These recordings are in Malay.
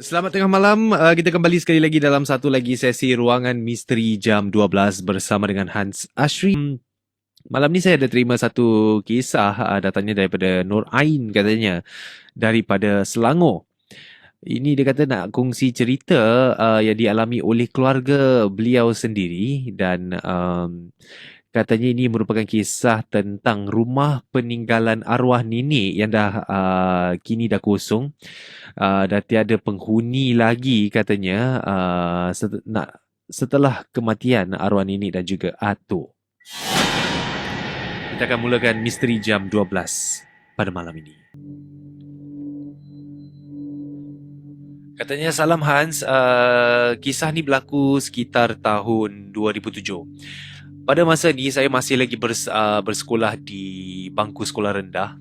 Selamat tengah malam. Kita kembali sekali lagi dalam satu lagi sesi Ruangan Misteri jam 12 bersama dengan Hans Ashri. Malam ni saya ada terima satu kisah datangnya daripada Nur Ain katanya daripada Selangor. Ini dia kata nak kongsi cerita yang dialami oleh keluarga beliau sendiri dan katanya ini merupakan kisah tentang rumah peninggalan arwah nenek yang dah kini dah kosong. Dah tiada penghuni lagi katanya setelah kematian arwah nenek dan juga atuk. Kita akan mulakan misteri jam 12 pada malam ini. Katanya, salam Hans, kisah ni berlaku sekitar tahun 2007. Pada masa ni saya masih lagi bersekolah di bangku sekolah rendah.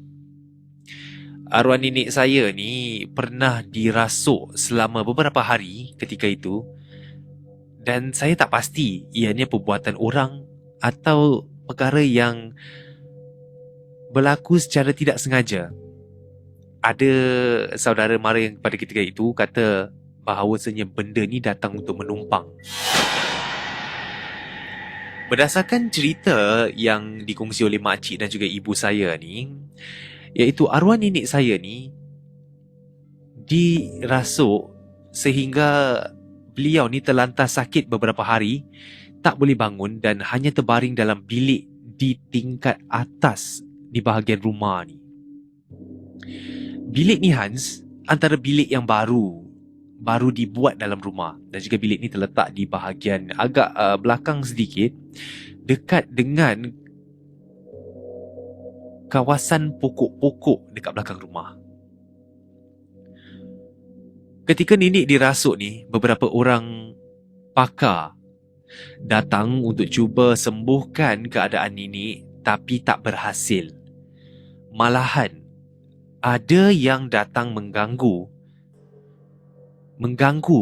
Arwah nenek saya ni pernah dirasuk selama beberapa hari ketika itu dan saya tak pasti ianya perbuatan orang atau perkara yang berlaku secara tidak sengaja. Ada saudara mara yang pada ketika itu kata bahawasanya benda ni datang untuk menumpang. Berdasarkan cerita yang dikongsi oleh makcik dan juga ibu saya ni, iaitu arwah nenek saya ni dirasuk sehingga beliau ni terlantar sakit beberapa hari, tak boleh bangun dan hanya terbaring dalam bilik di tingkat atas di bahagian rumah ni. Bilik ni Hans, antara bilik yang baru dibuat dalam rumah dan juga bilik ni terletak di bahagian agak belakang sedikit dekat dengan kawasan pokok-pokok dekat belakang rumah. Ketika nenek dirasuk ni, beberapa orang pakar datang untuk cuba sembuhkan keadaan nenek tapi tak berhasil. Malahan ada yang datang mengganggu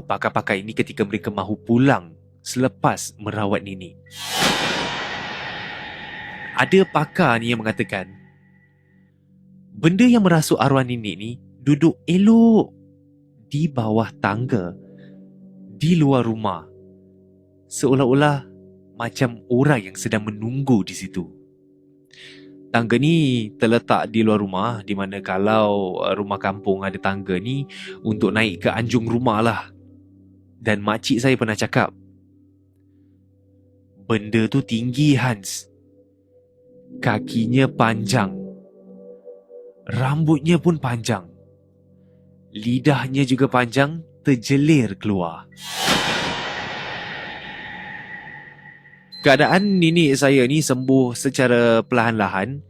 pakar-pakar ini ketika mereka mahu pulang selepas merawat nenek. Ada pakar ni yang mengatakan benda yang merasuk arwah nenek ni duduk elok di bawah tangga di luar rumah, seolah-olah macam orang yang sedang menunggu di situ. Tangga ni terletak di luar rumah, di mana kalau rumah kampung ada tangga ni untuk naik ke anjung rumah lah. Dan makcik saya pernah cakap, benda tu tinggi Hans. Kakinya panjang. Rambutnya pun panjang. Lidahnya juga panjang, terjelir keluar. Keadaan nenek saya ni sembuh secara perlahan-lahan,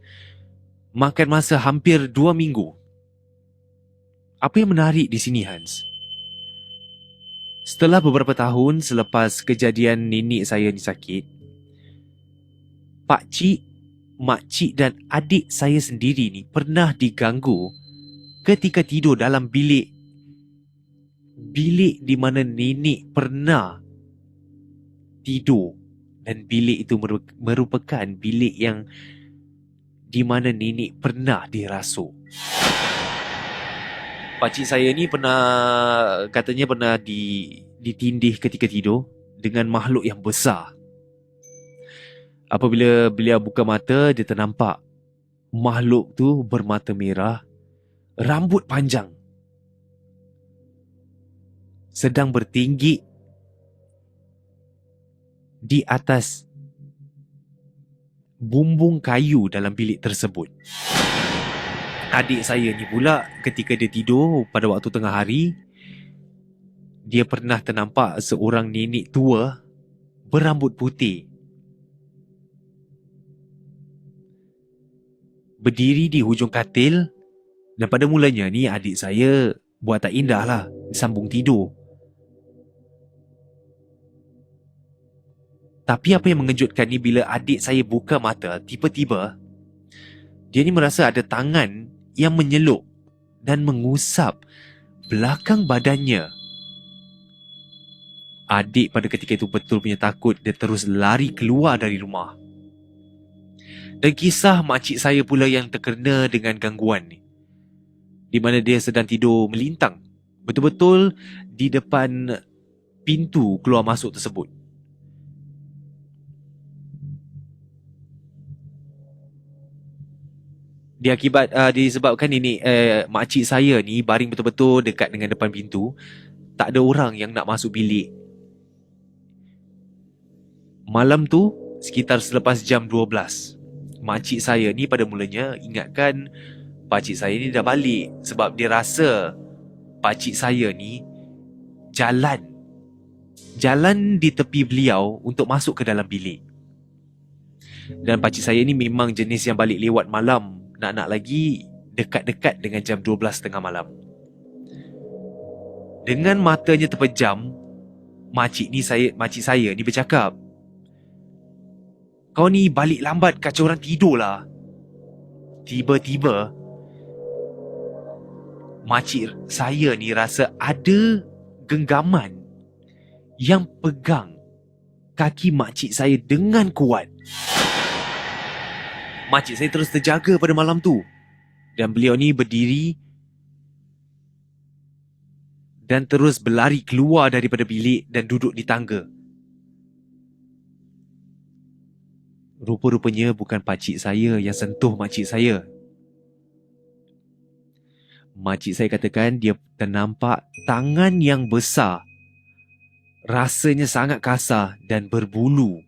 makan masa hampir 2 minggu. Apa yang menarik di sini Hans? Setelah beberapa tahun selepas kejadian nenek saya ni sakit, pakcik, makcik dan adik saya sendiri ni pernah diganggu ketika tidur dalam bilik di mana nenek pernah tidur. Dan bilik itu merupakan bilik yang di mana nenek pernah dirasuk. Pakcik saya ni katanya pernah ditindih ketika tidur dengan makhluk yang besar. Apabila beliau buka mata, dia ternampak makhluk tu bermata merah, rambut panjang, sedang bertinggi di atas bumbung kayu dalam bilik tersebut. Adik saya ni pula ketika dia tidur pada waktu tengah hari, dia pernah ternampak seorang nenek tua berambut putih berdiri di hujung katil. Dan pada mulanya ni adik saya buat tak indah lah, sambung tidur. Tapi apa yang mengejutkan ni, bila adik saya buka mata, tiba-tiba dia ni merasa ada tangan yang menyelup dan mengusap belakang badannya. Adik pada ketika itu betul punya takut. Dia terus lari keluar dari rumah. Dan kisah makcik saya pula yang terkena dengan gangguan ni, di mana dia sedang tidur melintang betul-betul di depan pintu keluar masuk tersebut. Disebabkan ini makcik saya ni baring betul-betul dekat dengan depan pintu, tak ada orang yang nak masuk bilik. Malam tu sekitar selepas jam 12, makcik saya ni pada mulanya ingatkan pakcik saya ni dah balik sebab dia rasa pakcik saya ni jalan di tepi beliau untuk masuk ke dalam bilik. Dan pakcik saya ni memang jenis yang balik lewat malam, nak lagi dekat-dekat dengan jam 12 tengah malam. Dengan matanya terpejam, makcik saya ni bercakap, "Kau ni balik lambat kacau orang tidur lah." Tiba-tiba makcik saya ni rasa ada genggaman yang pegang kaki makcik saya dengan kuat. Makcik saya terus terjaga pada malam tu, dan beliau ni berdiri dan terus berlari keluar daripada bilik dan duduk di tangga. Rupa-rupanya bukan pakcik saya yang sentuh makcik saya. Makcik saya katakan dia ternampak tangan yang besar, rasanya sangat kasar dan berbulu,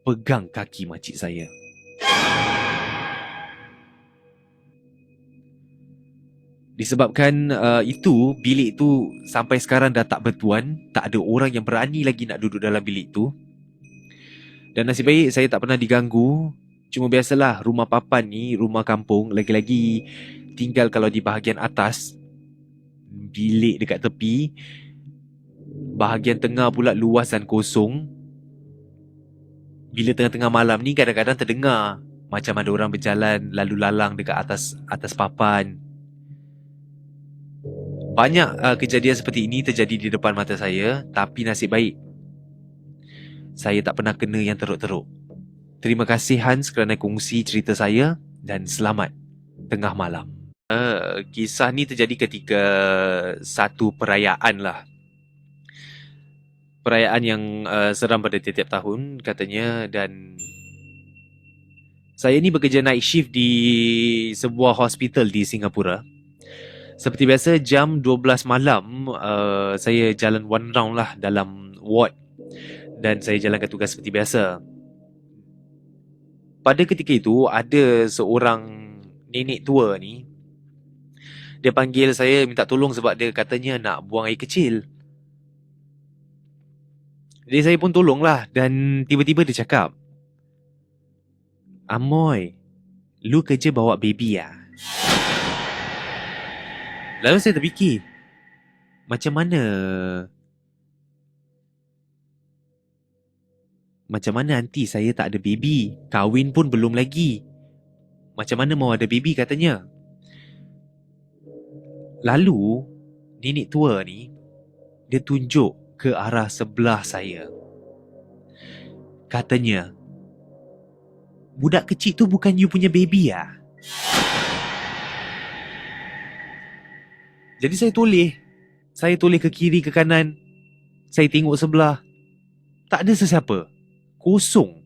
pegang kaki makcik saya. Disebabkan itu, bilik tu sampai sekarang dah tak bertuan. Tak ada orang yang berani lagi nak duduk dalam bilik tu. Dan nasib baik saya tak pernah diganggu. Cuma biasalah, rumah papan ni, rumah kampung, lagi-lagi tinggal kalau di bahagian atas, bilik dekat tepi, bahagian tengah pula luas dan kosong. Bila tengah-tengah malam ni kadang-kadang terdengar macam ada orang berjalan lalu lalang dekat atas papan. Banyak kejadian seperti ini terjadi di depan mata saya, tapi nasib baik saya tak pernah kena yang teruk-teruk. Terima kasih Hans kerana kongsi cerita saya, dan selamat tengah malam. Kisah ni terjadi ketika satu perayaan lah. Perayaan yang seram pada tiap-tiap tahun katanya, dan saya ni bekerja night shift di sebuah hospital di Singapura. Seperti biasa jam 12 malam saya jalan one round lah dalam ward, dan saya jalankan tugas seperti biasa. Pada ketika itu ada seorang nenek tua ni, dia panggil saya minta tolong sebab dia katanya nak buang air kecil. Jadi saya pun tolong lah, dan tiba-tiba dia cakap, "Amoy, lu kerja bawa baby ya?" Lalu saya terfikir, Macam mana aunty saya tak ada baby, kahwin pun belum lagi. Macam mana mau ada baby katanya. Lalu nenek tua ni, dia tunjuk ke arah sebelah saya. Katanya, "Budak kecil tu bukan you punya baby ya?" Jadi saya toleh ke kiri ke kanan. Saya tengok sebelah, tak ada sesiapa. Kosong.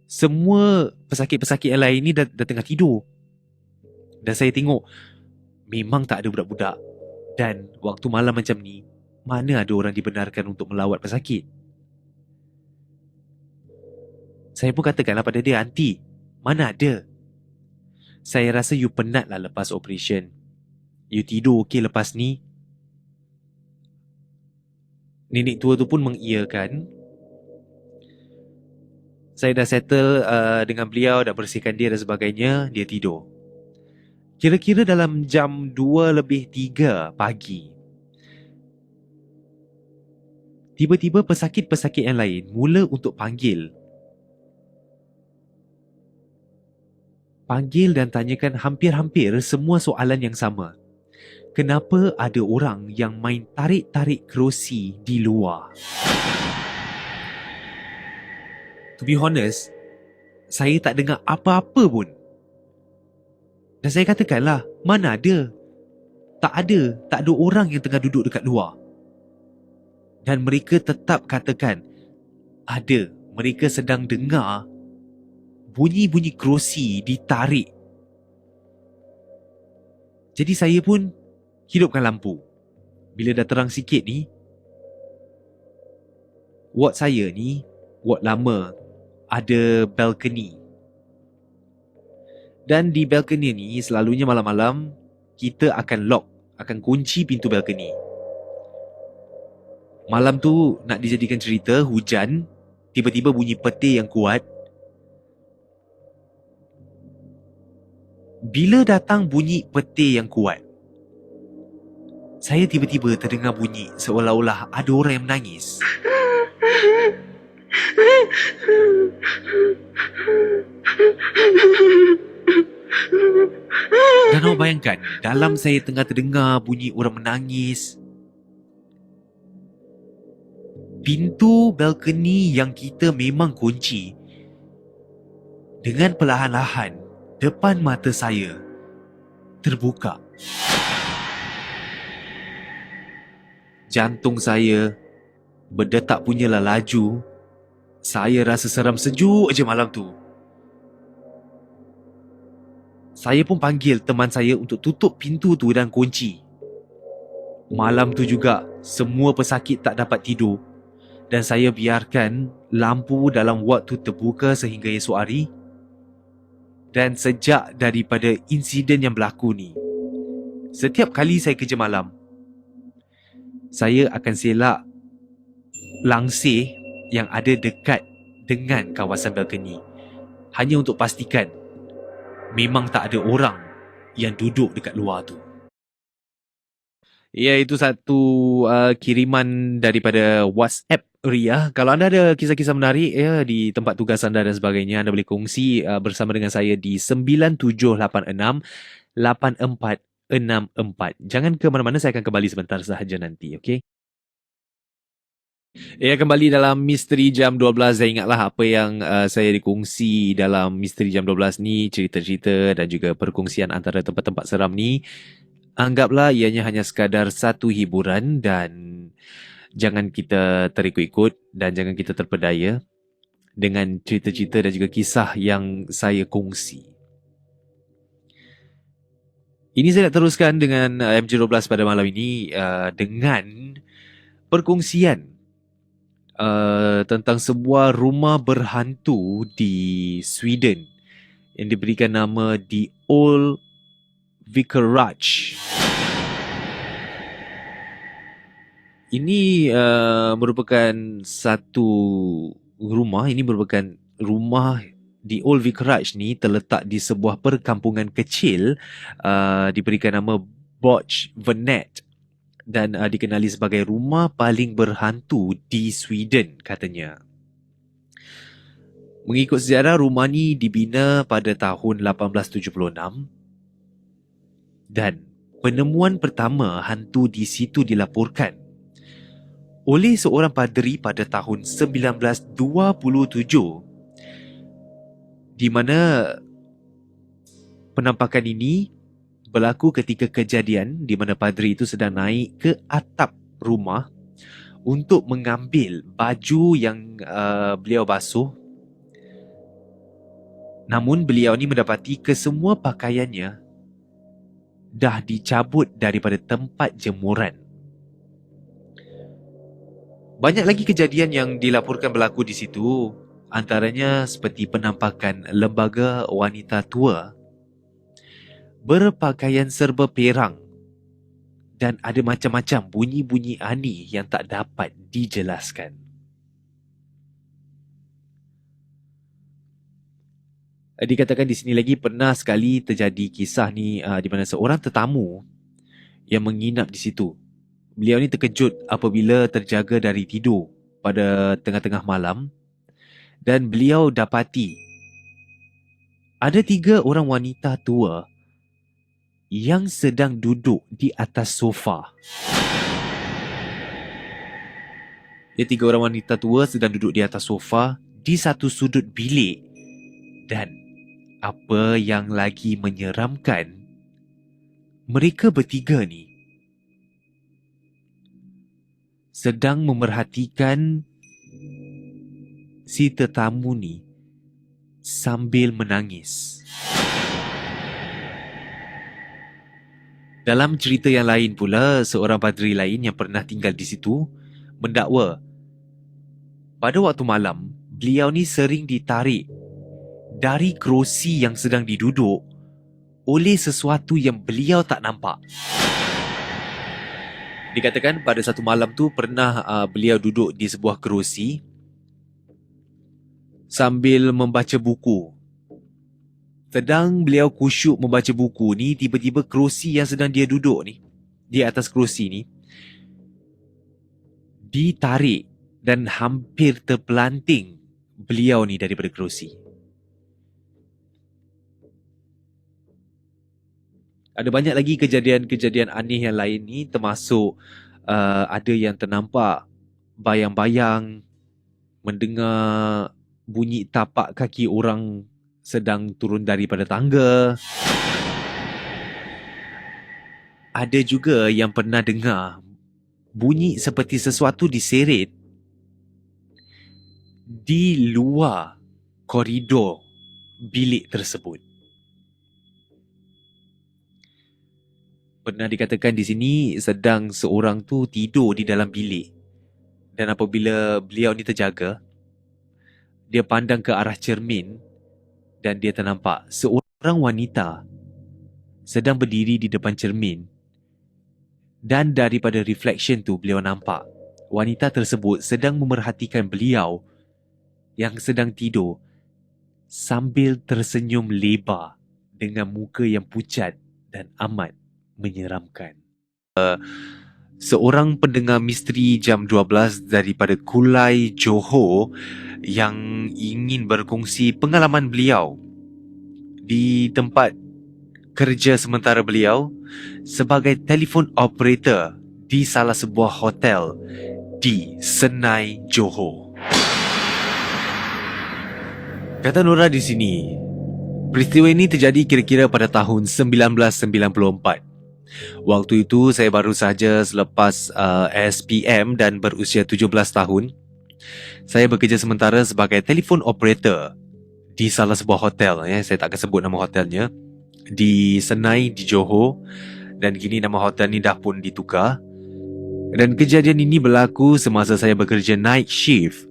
Semua pesakit-pesakit yang lain ni dah tengah tidur. Dan saya tengok, memang tak ada budak-budak. Dan waktu malam macam ni, mana ada orang dibenarkan untuk melawat pesakit? Saya pun katakanlah pada dia, "Aunty, mana ada? Saya rasa you penat lah lepas operation. You tidur okey lepas ni?" Nenek tua tu pun mengiyakan. Saya dah settle dengan beliau, dah bersihkan dia dan sebagainya. Dia tidur. Kira-kira dalam jam 2:03 pagi, tiba-tiba pesakit-pesakit yang lain mula untuk panggil dan tanyakan hampir-hampir semua soalan yang sama. Kenapa ada orang yang main tarik-tarik kerusi di luar? To be honest, saya tak dengar apa-apa pun. Dan saya katakanlah, mana ada? Tak ada orang yang tengah duduk dekat luar. Dan mereka tetap katakan ada. Mereka sedang dengar bunyi-bunyi kerusi ditarik. Jadi saya pun hidupkan lampu. Bila dah terang sikit ni, ward saya ni, ward lama, ada balcony. Dan di balcony ni selalunya malam-malam kita akan kunci pintu balcony. Malam tu nak dijadikan cerita, hujan, tiba-tiba bunyi petir yang kuat. Bila datang bunyi petir yang kuat, saya tiba-tiba terdengar bunyi seolah-olah ada orang yang menangis. Dan awak bayangkan, dalam saya tengah terdengar bunyi orang menangis, pintu balkoni yang kita memang kunci, dengan perlahan-lahan depan mata saya terbuka. Jantung saya berdetak punyalah laju. Saya rasa seram sejuk je malam tu. Saya pun panggil teman saya untuk tutup pintu tu dan kunci. Malam tu juga semua pesakit tak dapat tidur dan saya biarkan lampu dalam ward tu terbuka sehingga esok hari. Dan sejak daripada insiden yang berlaku ni, setiap kali saya kerja malam, saya akan selak langsir yang ada dekat dengan kawasan balkoni, hanya untuk pastikan memang tak ada orang yang duduk dekat luar tu. Ya, itu satu kiriman daripada WhatsApp Ria. Kalau anda ada kisah-kisah menarik ya di tempat tugas anda dan sebagainya, anda boleh kongsi bersama dengan saya di 9786-8464. Jangan ke mana-mana, saya akan kembali sebentar sahaja nanti, okey? Ya, kembali dalam Misteri Jam 12. Saya ingatlah apa yang saya dikongsi dalam Misteri Jam 12 ni, cerita-cerita dan juga perkongsian antara tempat-tempat seram ni. Anggaplah ianya hanya sekadar satu hiburan dan jangan kita terikut-ikut dan jangan kita terpedaya dengan cerita-cerita dan juga kisah yang saya kongsi. Ini saya nak teruskan dengan MJ12 pada malam ini dengan perkongsian tentang sebuah rumah berhantu di Sweden yang diberikan nama The Old Vicarage. Ini merupakan satu rumah. Ini merupakan rumah The Old Vicarage ni terletak di sebuah perkampungan kecil diberikan nama Borch Venet dan dikenali sebagai rumah paling berhantu di Sweden katanya. Mengikut sejarah, rumah ni dibina pada tahun 1876 dan penemuan pertama hantu di situ dilaporkan oleh seorang padri pada tahun 1927, di mana penampakan ini berlaku ketika kejadian di mana padri itu sedang naik ke atap rumah untuk mengambil baju yang beliau basuh. Namun beliau ni mendapati kesemua pakaiannya dah dicabut daripada tempat jemuran. Banyak lagi kejadian yang dilaporkan berlaku di situ, antaranya seperti penampakan lembaga wanita tua berpakaian serba perang dan ada macam-macam bunyi-bunyi aneh yang tak dapat dijelaskan. Dikatakan di sini lagi pernah sekali terjadi kisah ni di mana seorang tetamu yang menginap di situ. Beliau ni terkejut apabila terjaga dari tidur pada tengah-tengah malam dan beliau dapati ada 3 orang wanita tua yang sedang duduk di atas sofa. 3 orang wanita tua sedang duduk di atas sofa di satu sudut bilik dan apa yang lagi menyeramkan, mereka bertiga ni sedang memerhatikan si tetamu ni sambil menangis. Dalam cerita yang lain pula, seorang padri lain yang pernah tinggal di situ mendakwa pada waktu malam, beliau ni sering ditarik dari kerusi yang sedang diduduk oleh sesuatu yang beliau tak nampak. Dikatakan pada satu malam tu pernah beliau duduk di sebuah kerusi sambil membaca buku. Sedang beliau kusyuk membaca buku ni, tiba-tiba kerusi yang sedang dia duduk ni, di atas kerusi ni, ditarik dan hampir terpelanting beliau ni daripada kerusi. Ada banyak lagi kejadian-kejadian aneh yang lain ni, termasuk ada yang ternampak bayang-bayang, mendengar bunyi tapak kaki orang sedang turun daripada tangga. Ada juga yang pernah dengar bunyi seperti sesuatu diseret di luar koridor bilik tersebut. Pernah dikatakan di sini sedang seorang tu tidur di dalam bilik, dan apabila beliau ni terjaga, dia pandang ke arah cermin dan dia ternampak seorang wanita sedang berdiri di depan cermin, dan daripada reflection tu beliau nampak wanita tersebut sedang memerhatikan beliau yang sedang tidur sambil tersenyum lebar dengan muka yang pucat dan amat menyeramkan. Seorang pendengar misteri jam 12 daripada Kulai, Johor yang ingin berkongsi pengalaman beliau di tempat kerja sementara beliau sebagai telefon operator di salah sebuah hotel di Senai, Johor. Kata Nora di sini, peristiwa ini terjadi kira-kira pada tahun 1994. Waktu itu saya baru saja selepas SPM dan berusia 17 tahun. Saya bekerja sementara sebagai telefon operator di salah sebuah hotel. Saya tak akan sebut nama hotelnya, di Senai, di Johor. Dan kini nama hotel ni dah pun ditukar. Dan kejadian ini berlaku semasa saya bekerja night shift.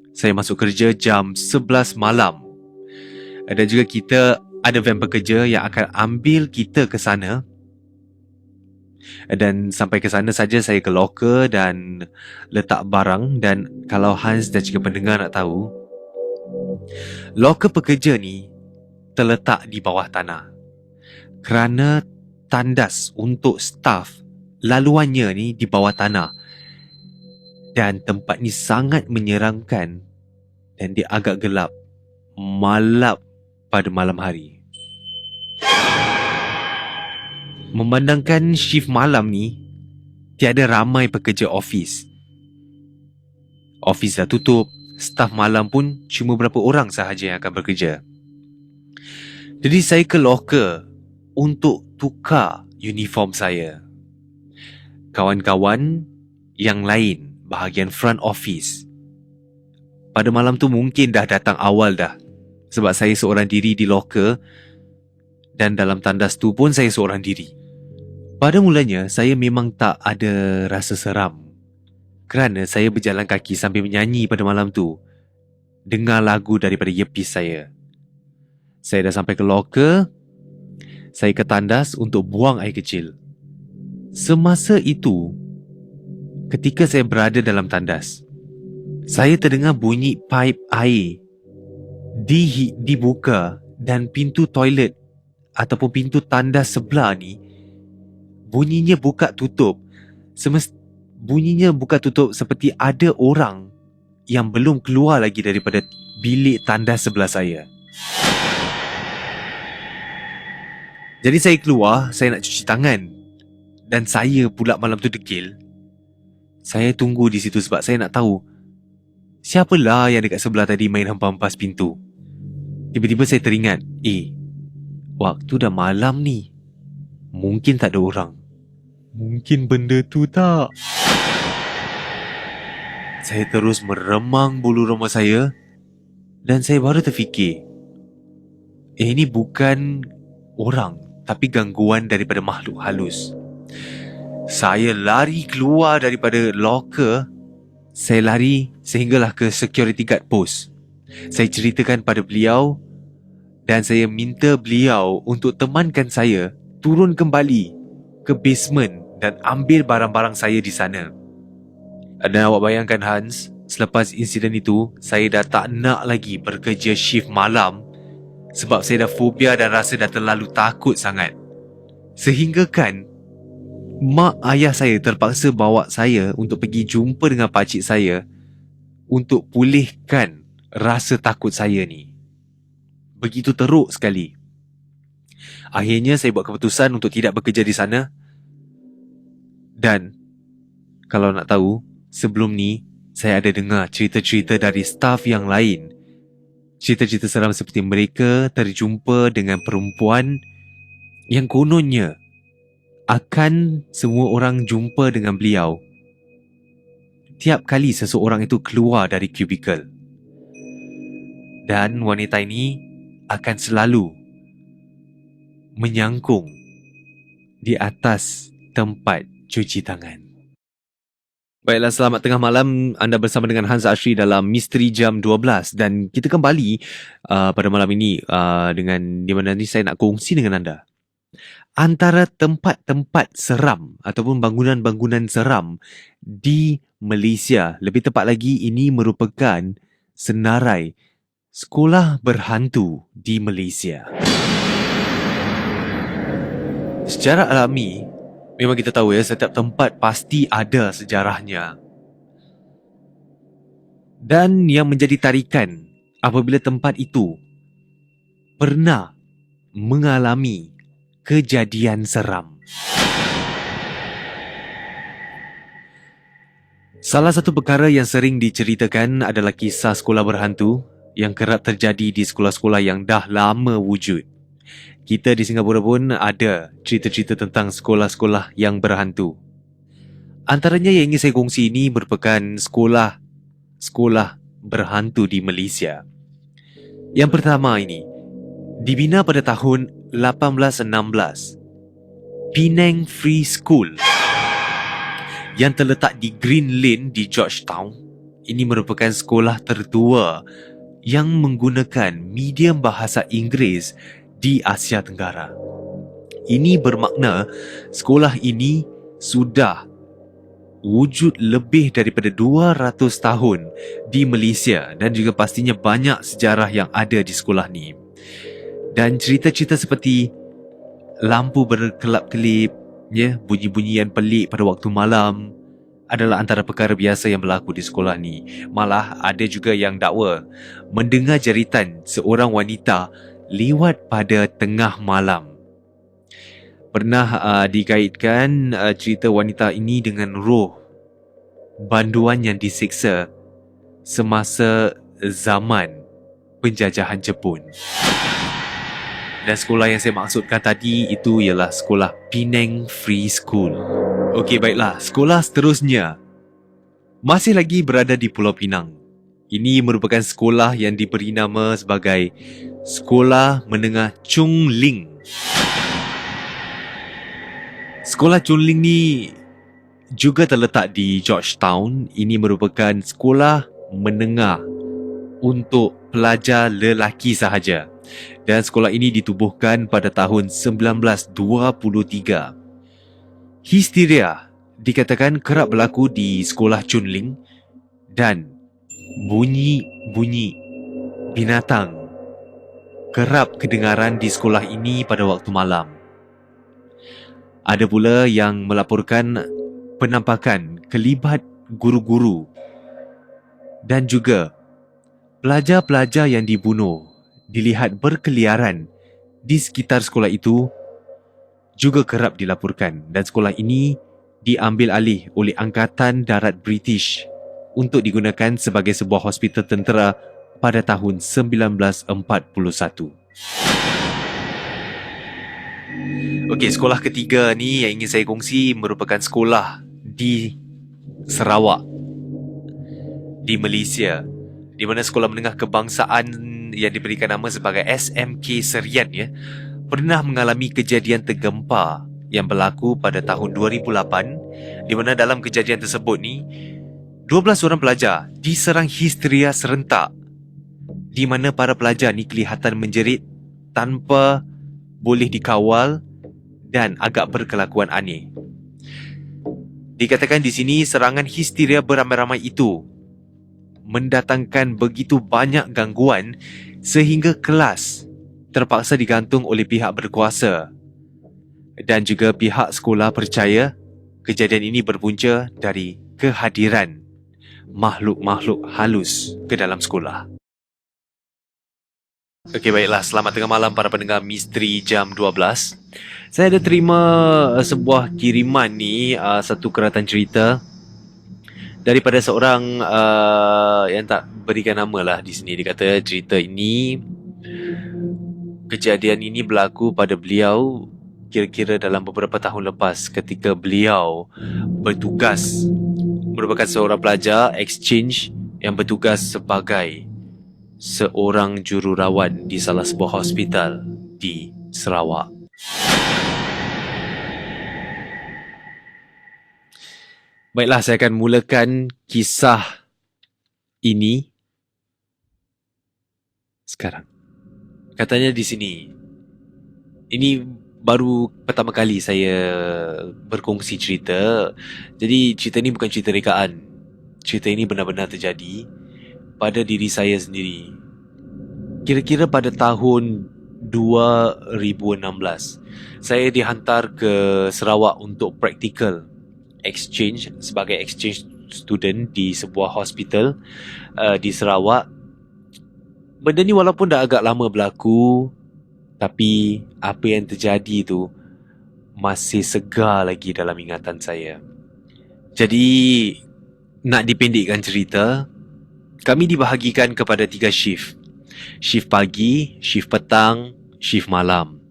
Saya masuk kerja jam 11 malam. Dan juga kita ada van pekerja yang akan ambil kita ke sana. Dan sampai ke sana saja saya ke locker dan letak barang. Dan kalau Hans dan juga pendengar nak tahu, locker pekerja ni terletak di bawah tanah, kerana tandas untuk staf laluannya ni di bawah tanah. Dan tempat ni sangat menyeramkan dan dia agak gelap, malap pada malam hari. Memandangkan shift malam ni tiada ramai pekerja office. Office dah tutup, staf malam pun cuma berapa orang sahaja yang akan bekerja. Jadi saya ke locker untuk tukar uniform saya. Kawan-kawan yang lain bahagian front office pada malam tu mungkin dah datang awal dah, sebab saya seorang diri di locker dan dalam tandas tu pun saya seorang diri. Pada mulanya saya memang tak ada rasa seram kerana saya berjalan kaki sambil menyanyi pada malam tu, dengar lagu daripada earpiece saya. Saya dah sampai ke locker. Saya ke tandas untuk buang air kecil. Semasa itu, ketika saya berada dalam tandas, saya terdengar bunyi paip air dibuka dan pintu toilet ataupun pintu tandas sebelah ni bunyinya buka tutup. Bunyinya buka tutup seperti ada orang yang belum keluar lagi daripada bilik tandas sebelah saya. Jadi saya keluar, saya nak cuci tangan. Dan saya pula malam tu degil. Saya tunggu di situ sebab saya nak tahu siapalah yang dekat sebelah tadi main hempas-hempas pintu. Tiba-tiba saya teringat, waktu dah malam ni, mungkin tak ada orang. Mungkin benda tu tak. Saya terus meremang bulu roma saya dan saya baru terfikir, ini bukan orang tapi gangguan daripada makhluk halus. Saya lari keluar daripada locker. Saya lari sehinggalah ke security guard post. Saya ceritakan pada beliau dan saya minta beliau untuk temankan saya turun kembali ke basement dan ambil barang-barang saya di sana. Dan awak bayangkan Hans, selepas insiden itu, saya dah tak nak lagi bekerja shift malam sebab saya dah fobia dan rasa dah terlalu takut sangat. Sehingga kan, mak ayah saya terpaksa bawa saya untuk pergi jumpa dengan pakcik saya untuk pulihkan rasa takut saya ni. Begitu teruk sekali. Akhirnya saya buat keputusan untuk tidak bekerja di sana. Dan kalau nak tahu, sebelum ni saya ada dengar cerita-cerita dari staf yang lain. Cerita-cerita seram seperti mereka terjumpa dengan perempuan yang kononnya akan semua orang jumpa dengan beliau tiap kali seseorang itu keluar dari kubikel. Dan wanita ini akan selalu menyangkung di atas tempat cuci tangan. Baiklah, selamat tengah malam. Anda bersama dengan Hans Ashri dalam Misteri Jam 12. Dan kita kembali pada malam ini dengan di mana ni saya nak kongsi dengan anda. Antara tempat-tempat seram ataupun bangunan-bangunan seram di Malaysia. Lebih tepat lagi, ini merupakan senarai sekolah berhantu di Malaysia. Secara alami, memang kita tahu ya, setiap tempat pasti ada sejarahnya. Dan yang menjadi tarikan apabila tempat itu pernah mengalami kejadian seram. Salah satu perkara yang sering diceritakan adalah kisah sekolah berhantu yang kerap terjadi di sekolah-sekolah yang dah lama wujud. Kita di Singapura pun ada cerita-cerita tentang sekolah-sekolah yang berhantu. Antaranya yang ingin saya kongsi ini merupakan sekolah berhantu di Malaysia. Yang pertama ini, dibina pada tahun 1816, Penang Free School yang terletak di Green Lane di Georgetown. Ini merupakan sekolah tertua yang menggunakan medium bahasa Inggeris di Asia Tenggara. Ini bermakna sekolah ini sudah wujud lebih daripada 200 tahun di Malaysia dan juga pastinya banyak sejarah yang ada di sekolah ni. Dan cerita-cerita seperti lampu berkelap-kelip, bunyi-bunyian pelik pada waktu malam adalah antara perkara biasa yang berlaku di sekolah ni. Malah ada juga yang dakwa mendengar jeritan seorang wanita lewat pada tengah malam. Pernah dikaitkan cerita wanita ini dengan roh banduan yang disiksa semasa zaman penjajahan Jepun. Dan sekolah yang saya maksudkan tadi itu ialah sekolah Penang Free School. Okey, baiklah. Sekolah seterusnya masih lagi berada di Pulau Pinang. Ini merupakan sekolah yang diberi nama sebagai Sekolah Menengah Chung Ling. Sekolah Chung Ling ni juga terletak di Georgetown. Ini merupakan sekolah menengah untuk pelajar lelaki sahaja. Dan sekolah ini ditubuhkan pada tahun 1923. Histeria dikatakan kerap berlaku di sekolah Chung Ling dan bunyi-bunyi binatang kerap kedengaran di sekolah ini pada waktu malam. Ada pula yang melaporkan penampakan kelibat guru-guru dan juga pelajar-pelajar yang dibunuh dilihat berkeliaran di sekitar sekolah itu juga kerap dilaporkan. Dan sekolah ini diambil alih oleh Angkatan Darat British untuk digunakan sebagai sebuah hospital tentera pada tahun 1941. Okey, sekolah ketiga ni yang ingin saya kongsi merupakan sekolah di Sarawak. di Malaysia, di mana sekolah menengah kebangsaan yang diberikan nama sebagai SMK Serian pernah mengalami kejadian tergempar yang berlaku pada tahun 2008, di mana dalam kejadian tersebut 12 orang pelajar diserang histeria serentak, di mana para pelajar ni kelihatan menjerit tanpa boleh dikawal dan agak berkelakuan aneh. Dikatakan di sini serangan histeria beramai-ramai itu mendatangkan begitu banyak gangguan sehingga kelas terpaksa digantung oleh pihak berkuasa, dan juga pihak sekolah percaya kejadian ini berpunca dari kehadiran makhluk-makhluk halus ke dalam sekolah. Okey, baiklah. Selamat tengah malam para pendengar Misteri Jam 12. Saya ada terima sebuah kiriman satu keratan cerita daripada seorang yang tak berikan nama lah di sini. Dia kata kejadian ini berlaku pada beliau kira-kira dalam beberapa tahun lepas, ketika beliau bertugas, merupakan seorang pelajar exchange yang bertugas sebagai seorang jururawat di salah sebuah hospital di Sarawak. Baiklah, saya akan mulakan kisah ini sekarang. Katanya di sini, ini baru pertama kali saya berkongsi cerita. Jadi cerita ini bukan cerita rekaan. Cerita ini benar-benar terjadi pada diri saya sendiri. Kira-kira pada tahun 2016, saya dihantar ke Sarawak untuk praktikal exchange sebagai exchange student di sebuah hospital di Sarawak. Benda ni walaupun dah agak lama berlaku, tapi apa yang terjadi tu masih segar lagi dalam ingatan saya. Jadi, nak dipendekkan cerita, kami dibahagikan kepada 3 shift. Shift pagi, shift petang, shift malam.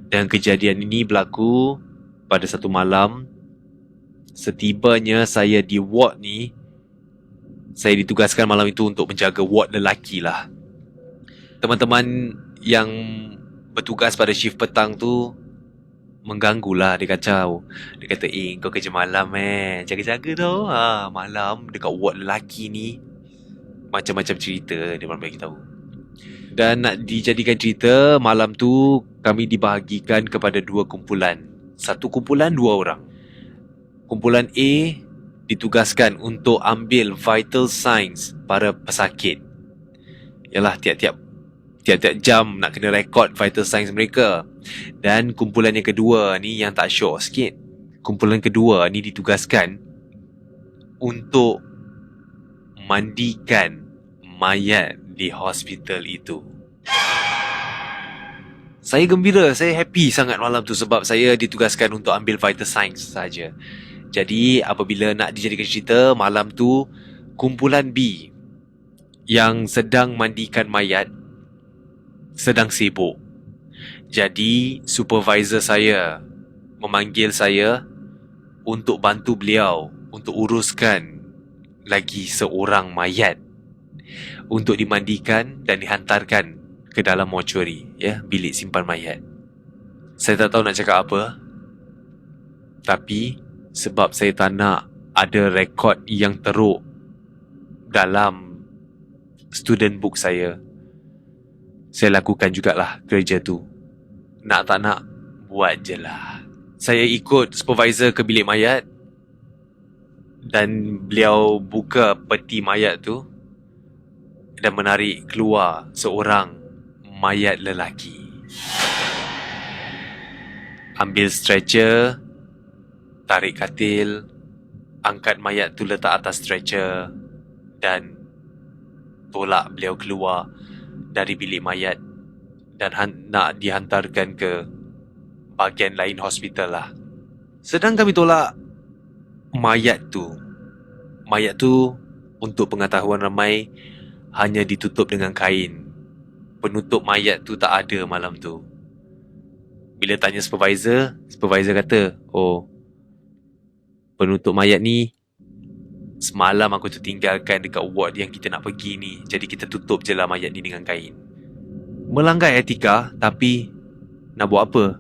Dan kejadian ini berlaku pada satu malam. Setibanya saya di ward ni, saya ditugaskan malam itu untuk menjaga ward lelaki lah. Teman-teman yang bertugas pada shift petang tu mengganggulah, dia kacau. Dia kata, kau kerja malam jaga-jaga tau. Malam dekat ward lelaki ni. Macam-macam cerita dia orang bagi tahu. Dan nak dijadikan cerita, malam tu kami dibahagikan kepada 2 kumpulan. Satu kumpulan 2 orang. Kumpulan A ditugaskan untuk ambil vital signs para pesakit. Yalah, tiap-tiap jam nak kena rekod vital signs mereka. Dan kumpulan yang kedua ni yang tak syok sikit. Kumpulan kedua ni ditugaskan untuk mandikan mayat di hospital itu. Saya gembira, saya happy sangat malam tu sebab saya ditugaskan untuk ambil vital signs saja. Jadi apabila nak dijadikan cerita, malam tu kumpulan B yang sedang mandikan mayat sedang sibuk. Jadi supervisor saya memanggil saya untuk bantu beliau untuk uruskan lagi seorang mayat untuk dimandikan dan dihantarkan ke dalam mortuary, bilik simpan mayat. Saya tak tahu nak cakap apa, tapi sebab saya tak nak ada rekod yang teruk dalam student book saya lakukan jugalah kerja tu. Nak tak nak, buat je lah. Saya ikut supervisor ke bilik mayat dan beliau buka peti mayat tu dan menarik keluar seorang mayat lelaki. Ambil stretcher, tarik katil, angkat mayat tu letak atas stretcher dan tolak beliau keluar dari bilik mayat dan nak dihantarkan ke bahagian lain hospital lah. Sedang kami tolak mayat tu untuk pengetahuan ramai hanya ditutup dengan kain. Penutup mayat tu tak ada malam tu. Bila tanya supervisor kata, penutup mayat ni Semalam aku tertinggalkan dekat ward yang kita nak pergi ni. Jadi kita tutup je lah mayat ni dengan kain. Melanggar etika, tapi nak buat apa?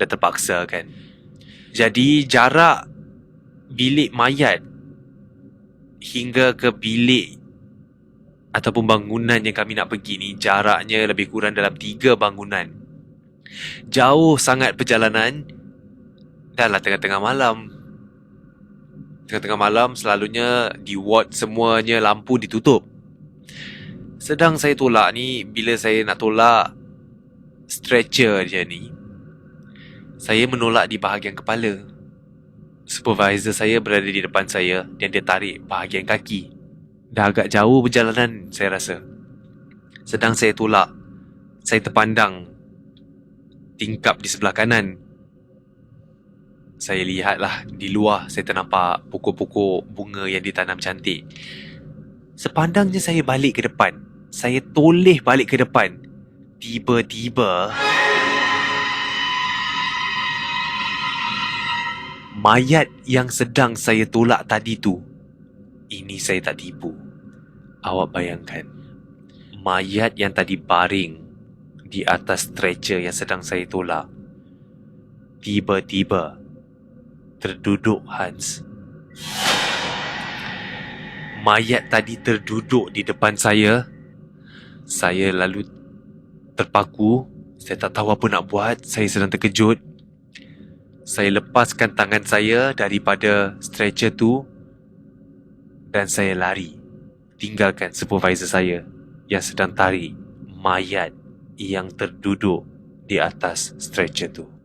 Dah terpaksa kan. Jadi jarak bilik mayat hingga ke bilik ataupun bangunan yang kami nak pergi ni, jaraknya lebih kurang dalam 3 bangunan. Jauh sangat perjalanan. Dah lah tengah-tengah malam. Tengah-tengah malam selalunya di ward semuanya lampu ditutup. Sedang saya tolak ni, bila saya nak tolak stretcher dia ni, saya menolak di bahagian kepala. Supervisor saya berada di depan saya dan dia tarik bahagian kaki. Dah agak jauh perjalanan saya rasa. Sedang saya tolak, saya terpandang tingkap di sebelah kanan. Saya lihatlah di luar, saya ternampak pokok-pokok bunga yang ditanam cantik. Sepandangnya saya balik ke depan, saya toleh balik ke depan, tiba-tiba mayat yang sedang saya tolak tadi tu, ini saya tak tipu. Awak bayangkan, mayat yang tadi baring di atas stretcher yang sedang saya tolak, tiba-tiba terduduk, Hans. Mayat tadi terduduk di depan saya. Saya lalu terpaku. Saya tak tahu apa nak buat. Saya sedang terkejut. Saya lepaskan tangan saya daripada stretcher tu dan saya lari, tinggalkan supervisor saya yang sedang tarik mayat yang terduduk di atas stretcher tu.